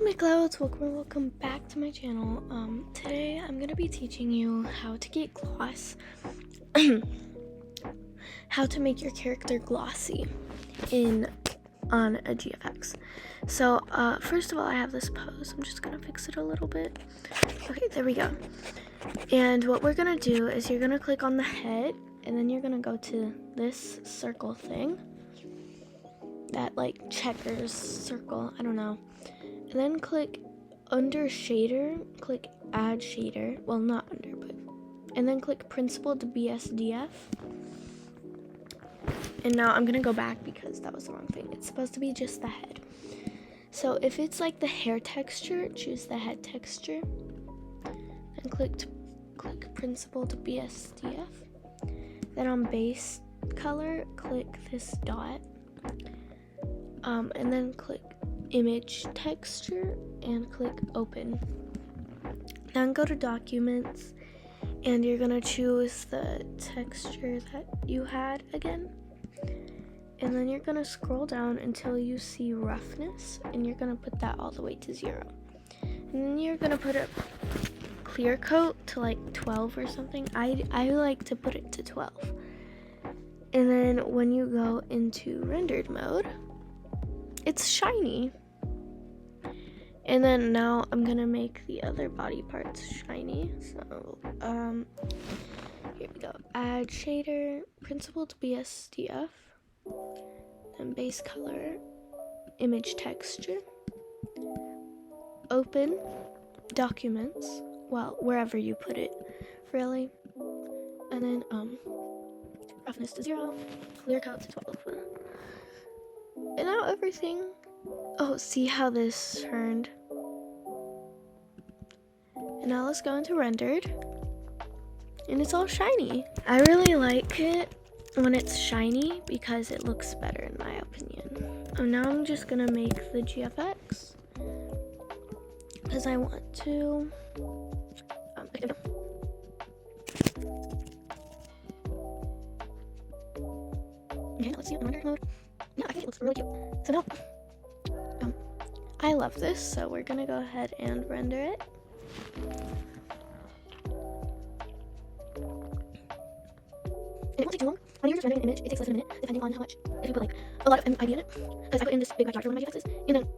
my clouds, welcome back to my channel. Today I'm gonna be teaching you how to get gloss, how to make your character glossy on a GFX. So first of all, I have this pose. I'm just gonna fix it a little bit. Okay, there we go. And what we're gonna do is you're gonna click on the head, and then you're gonna go to this circle thing, that like checkers circle, I don't know. And then click under shader, click add shader, well not under, but, and then click principal to BSDF. And now I'm gonna go back because that was the wrong thing. It's supposed to be just the head. So if it's like the hair texture, choose the head texture, and click principal to BSDF. Then on base color, click this dot, and then click image texture and click open. Then go to documents, and you're gonna choose the texture that you had again, and then you're gonna scroll down until you see roughness, and you're gonna put that all the way to 0, and then you're gonna put a clear coat to like 12 or something. I like to put it to 12. And then when you go into rendered mode, it's shiny. And then now I'm gonna make the other body parts shiny. So here we go. Add shader, principal to BSDF, then base color, image texture, open, documents, well, wherever you put it, really. And then roughness to 0, clear coat to 12. And now everything, oh, see how this turned? And now let's go into rendered, and it's all shiny. I really like it when it's shiny because it looks better in my opinion. And now I'm just gonna make the GFX because I want to. Okay, let's see it in rendered mode. Yeah, I think it looks really cute. So now, I love this, so we're gonna go ahead and render it. And it won't take too long. When you're just rendering an image, it takes less than a minute, depending on how much. If you put like a lot of MIB in it, because I put in this big backyard for one of my GFXs, and then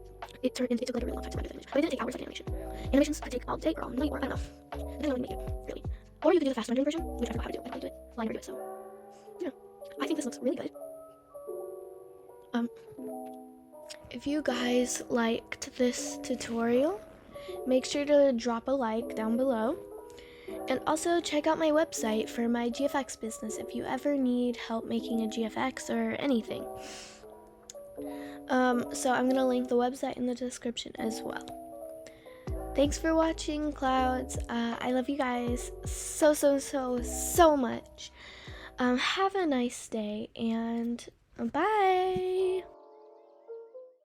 it took like a really long time to render the image. But it didn't take hours like animation. Animations could take all day or all night, or I don't know. Depending on when you make it, really. Or you could do the fast rendering version, which I forgot how to do. I don't really do it. Well, I never do it, so yeah. I think this looks really good. If you guys liked this tutorial, make sure to drop a like down below, and also check out my website for my GFX business if you ever need help making a GFX or anything. So I'm gonna link the website in the description as well. Thanks for watching, clouds. I love you guys so much. Have a nice day, and bye.